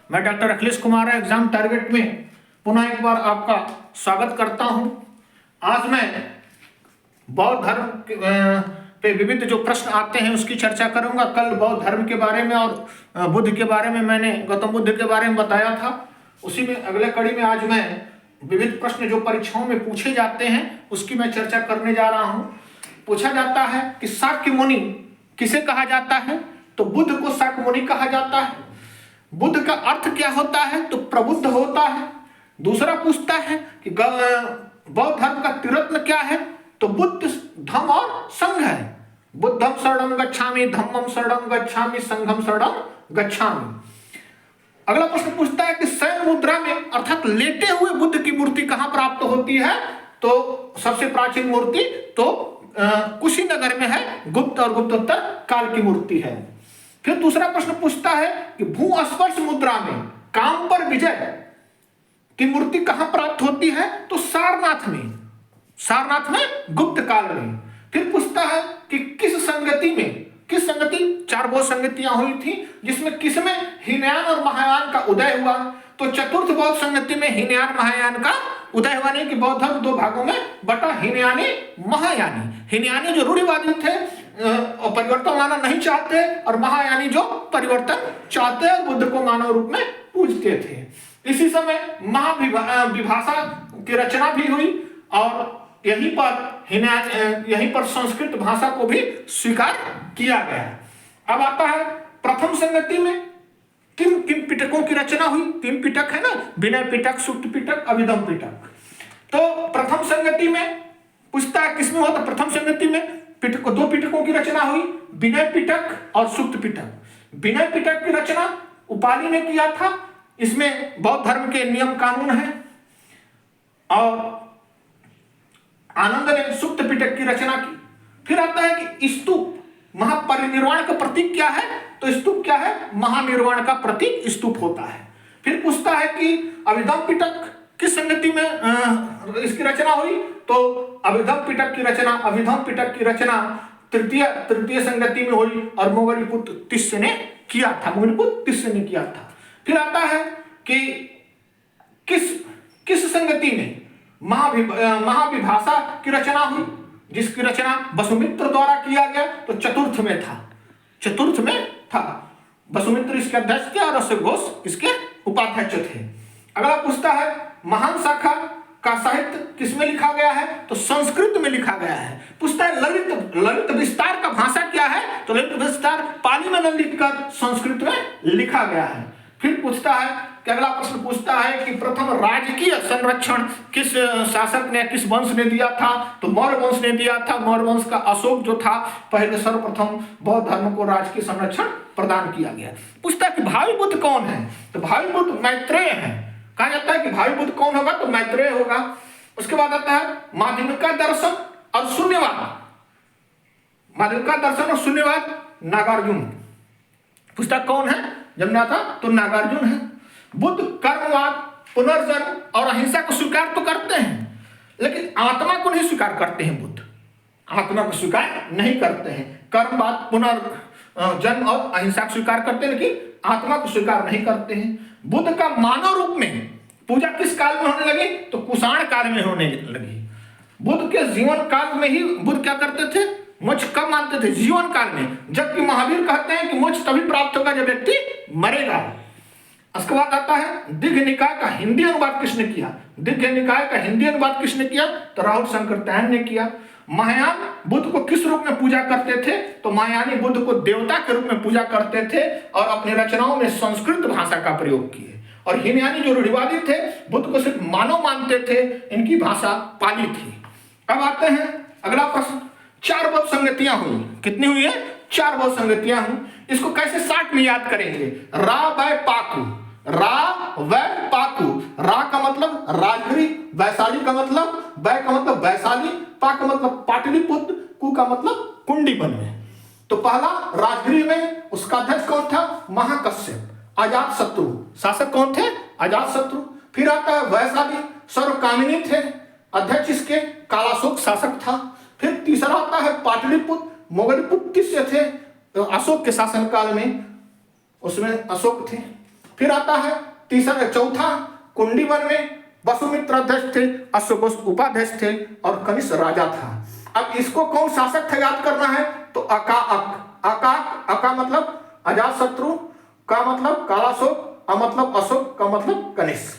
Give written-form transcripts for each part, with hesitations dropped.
मैं doctor Akhilesh Kumar exam target में पुनः एक बार आपका स्वागत करता हूं। आज मैं बौद्ध धर्म पे विविध जो प्रश्न आते हैं उसकी चर्चा करूंगा। कल बौद्ध धर्म के बारे में और बुद्ध के बारे में मैंने गौतम बुद्ध के बारे में बताया था। उसी में अगले कड़ी में आज मैं विविध प्रश्न जो परीक्षाओं में पूछे जाते हैं उसकी मैं चर्चा करने जा रहा हूं। पूछा जाता है कि शाक्य मुनि किसे कहा जाता है, तो बुद्ध को शाक्य मुनि कहा जाता है। बुद्ध का अर्थ क्या होता है, तो प्रबुद्ध होता है। दूसरा पूछता है कि बौद्ध धर्म का त्रिरत्न क्या है, तो बुद्ध, धम्म और संघ है। बुद्धं शरणं गच्छामि, धम्मं शरणं गच्छामि, संघं शरणं गच्छामि। अगला प्रश्न पूछता है कि शयन मुद्रा में अर्थात लेटे हुए बुद्ध की मूर्ति कहां प्राप्त होती है, तो सबसे प्राचीन मूर्ति तो कुशीनगर में है। गुप्त और गुप्तोत्तर काल की मूर्ति है। फिर दूसरा प्रश्न पूछता है कि भू स्पर्श मुद्रा में काम पर विजय की मूर्ति कहां प्राप्त होती है, तो सारनाथ में। सारनाथ में गुप्त काल में। फिर पूछता है कि किस संगति में, किस संगति, चार बौद्ध संगतियां हुई थी जिसमें किसमें हीनयान और महायान का उदय हुआ, तो चतुर्थ बौद्ध संगति में हीनयान महायान का उदय हुआ। नहीं कि बौद्ध धर्म दो भागों में बटा, हीनयानी महायानी। हीनयानी जो रूढ़िवादी थे और परिवर्तन लाना नहीं चाहते, और महायानी जो परिवर्तन चाहते और बुद्ध को मानव रूप में पूजते थे। इसी समय महाविभाषा की रचना भी हुई और यहीं पर संस्कृत भाषा को भी स्वीकार किया गया। अब आता है प्रथम संगति में किन किन पिटकों की रचना हुई। 3 पिटक है ना, विनय पिटक, सुक्त पिटक, अभिधम पिटक। तो प्रथम संगति में पूछता है किसमें हुआ, तो प्रथम संगति में 2 पिटकों की रचना हुई, विनय पिटक और सुक्त पिटक। विनय पिटक की रचना उपाली ने किया था। इसमें बौद्ध धर्म के नियम कानून है। और आनंद ने सुक्त पिटक की रचना की। फिर आता है कि स्तूप, महापरिनिर्वाण का प्रतीक क्या है, तो स्तूप क्या है, महानिर्वाण का प्रतीक स्तूप होता है। फिर पूछता है कि अभिधम पिटक किस संगति में इसकी रचना हुई, तो अभिधम पिटक की रचना तृतीय संगति में हुई और मोगलीपुत्र तिस्य ने किया था। फिर आता है कि किस संगति में महाविभाषा की रचना हुई, जिसकी रचना वसुमित्र द्वारा किया गया, तो चतुर्थ में था। वसुमित्र इसके अध्यक्ष थे और अशोक घोष इसके उपाध्यक्ष थे। अगला पूछता है महान शाखा का साहित्य किसमें लिखा गया है, तो संस्कृत में लिखा गया है। पूछता है ललित विस्तार का भाषा क्या है, तो ललित विस्तार पाली में न लिखकर संस्कृत में लिखा गया है। फिर पूछता है कि अगला प्रश्न पूछता है कि प्रथम राजकीय संरक्षण किस शासक ने, किस वंश ने दिया था, तो मौर्य वंश ने दिया था। मौर्य वंश का अशोक जो था, पहले सर्वप्रथम बौद्ध धर्म को राजकीय संरक्षण प्रदान किया गया। पूछता है कि भावी बुद्ध कौन है, तो भावी बुद्ध मैत्रेय है। कहा जाता है कि भावी बुद्ध कौन होगा, तो मैत्रेय होगा। उसके बाद आता है माध्यमिका दर्शन और शून्यवाद। माध्यमिका दर्शन और शून्यवाद नागार्जुन। पूछता कौन है, जमना था तो नागार्जुन है। बुद्ध कर्मवाद, पुनर्जन्म और अहिंसा को स्वीकार तो करते हैं, लेकिन आत्मा को नहीं स्वीकार करते हैं। बुद्ध आत्मा को स्वीकार नहीं करते हैं। कर्मवाद, पुनर्जन्म और अहिंसा को स्वीकार करते हैं, लेकिन आत्मा को स्वीकार नहीं करते हैं। बुद्ध का मानव रूप में पूजा किस काल में होने लगी, तो कुषाण काल में होने लगी। बुद्ध के जीवन काल में ही बुद्ध क्या करते थे, मोक्ष कब मानते थे, जीवन काल में। जबकि महावीर कहते हैं कि मोक्ष तभी प्राप्त होगा जब व्यक्ति मरेगा। उसके बाद आता है दिग्घ निकाय का हिंदी अनुवाद किसने किया। दिग्घ निकाय का हिंदी अनुवाद किसने किया, तो राहुल शंकरटैन ने किया। महायान बुद्ध को किस रूप में पूजा करते थे, तो महायानी बुद्ध को देवता के रूप में पूजा करते थे और अपनी रचनाओं में संस्कृत भाषा का प्रयोग किए। और हीनयानी जो रूढ़िवादी थे, बुद्ध को सिर्फ मानव मानते थे, इनकी भाषा पाली थी। अब आते हैं अगला प्रश्न। 4 बौद्ध संगतियां हुई। कितनी हुई है, 4 बौद्ध संगतियां हुई। इसको कैसे शार्ट में याद करेंगे, रा वै पाकु। रा वै पाकु। रा का मतलब राजगिरी, वैशाली का मतलब, वै का मतलब वैशाली, पा का मतलब पाटलिपुत्र, कु का मतलब कुंडीबन में। तो पहला राजगिरी में उसका अध्यक्ष कौन था, महाकश्यप। अजात शत्रु शासक कौन थे, अजात शत्रु। फिर आता है वैशाली, सर्वकामिनी थे, अध्यक्ष इसके कालाशोक शासक था। फिर तीसरा आता है पाटलिपुत्र, मोगलीपुत्र तिस्य थे, तो अशोक के शासनकाल में उसमें अशोक थे। फिर आता है तीसरा चौथा, कुंडी वन में वसुमित्र अध्यक्ष थे, अश्वघोष उपाध्यक्ष थे और कनिष्क राजा था। अब इसको कौन शासक था याद करना है, तो अका मतलब अजात शत्रु, का मतलब कालाशोक, मतलब अशोक, का मतलब कनिष्क।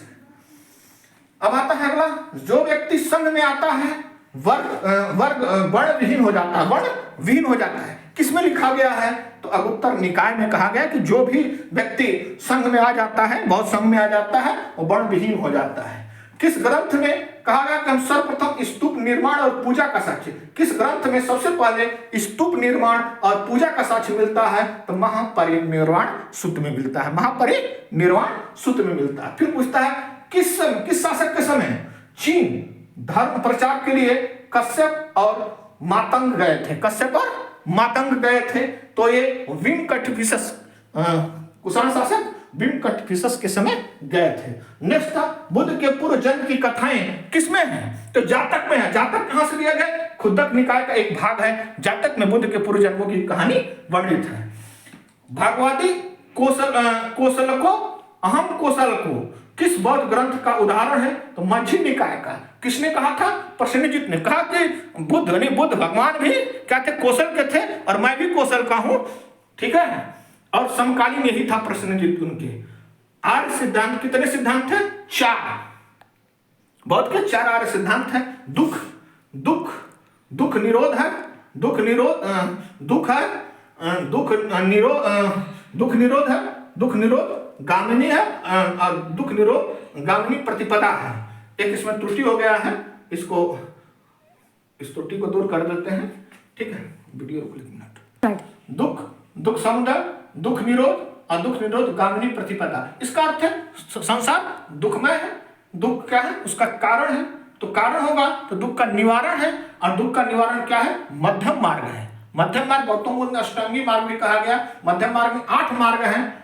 अब आता है अगला, जो व्यक्ति संघ में आता है वर्ण विहीन हो जाता है, वर्ण विहीन हो जाता है। किसमें लिखा गया है, तो अगुत्तर निकाय में कहा गया कि जो भी व्यक्ति संघ में आ जाता है, बहुत संघ में आ जाता है, वो वर्ण विहीन हो जाता है। किस ग्रंथ में कहा गया कि हम सर्वप्रथम स्तूप निर्माण और पूजा का साक्ष्य, किस ग्रंथ में सबसे पहले स्तूप निर्माण और पूजा का साक्ष्य मिलता है, तो महापरिनिर्वाण सूक्त में मिलता है, महापरिनिर्वाण सूक्त में मिलता है। फिर पूछता है किस शासक के समय चीन धर्म प्रचार के लिए कश्यप और मातंग गए थे, कश्यप और मातंग गए थे, तो ये विमकटफिसस कुषाण शासक विमकटफिसस के समय गए थे। नेक्स्ट था बुद्ध के पूर्व जन्म की कथाएं किसमें हैं, तो जातक में है। जातक कहां से लिया गया, खुद्दक निकाय का एक भाग है, जातक में बुद्ध के पूर्व जन्मों की कहानी वर्णित है। भागवती कौशल को अहम कौशल को किस बौद्ध ग्रंथ का उदाहरण है, तो मध्यम निकाय का। किसने कहा था, प्रसेनजित ने कहा कि बुद्ध भगवान भी क्या थे, कौशल के थे और मैं भी कौशल का हूं, ठीक है। और समकालीन यही था प्रसेनजित उनके। आर्य सिद्धांत कितने सिद्धांत है, 4। बौद्ध के 4 आर्य सिद्धांत है। दुख निरोध है, दुख निरोध गामिनी है और दुख निरोध गामिनी प्रतिपदा है। एक इसमें त्रुटि हो गया है, इस त्रुटि को दूर कर देते हैं, ठीक है। वीडियो रुक एक मिनट। दुख समुदय, दुख निरोध और दुख निरोध गामिनी प्रतिपदा। इसका अर्थ है संसार दुखमय है, दुख क्या है, उसका कारण है, तो कारण होगा तो दुख का निवारण है, और दुख का निवारण क्या है, मध्यम मार्ग है। मध्यम मार्ग गौतम बुद्ध ने अष्टांगी मार्ग भी कहा गया। मध्यम मार्ग में 8 मार्ग हैं,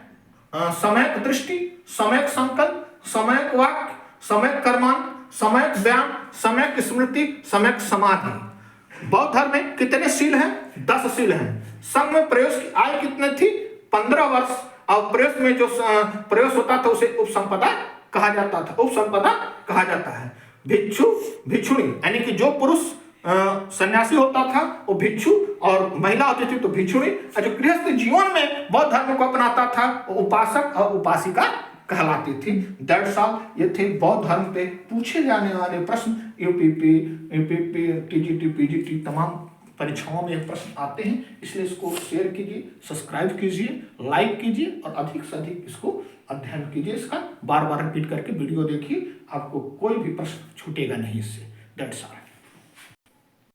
समयक दृष्टि, समयक संकल्प, समयक वाक्य, समयक कर्मांत, समयक व्यायाम, समयक स्मृति, समयक समाधि। बौद्ध धर्म में कितने शील हैं, 10 शील हैं। संघ में प्रवेश की आयु कितनी थी, 15 वर्ष, और प्रवेश में जो प्रवेश होता था उसे उपसंपदा कहा जाता था, उपसंपदा कहा जाता है। भिक्षुणी यानी कि जो पुरुष सन्यासी होता था वो भिक्षु, और महिला होती थी तो भिक्षुणी। और जो गृहस्थ जीवन में बौद्ध धर्म को अपनाता था वो उपासक और उपासिका कहलाती थी। That's all. ये थे बौद्ध धर्म पे पूछे जाने वाले प्रश्न। यूपीपी, टीजीटी, पीजीटी तमाम परीक्षाओं में ये प्रश्न आते हैं, इसलिए इसको शेयर कीजिए, सब्सक्राइब कीजिए, लाइक कीजिए और अधिक से अधिक इसको अध्ययन कीजिए। इसका बार बार रिपीट करके वीडियो देखिए, आपको कोई भी प्रश्न छूटेगा नहीं इससे। That's all.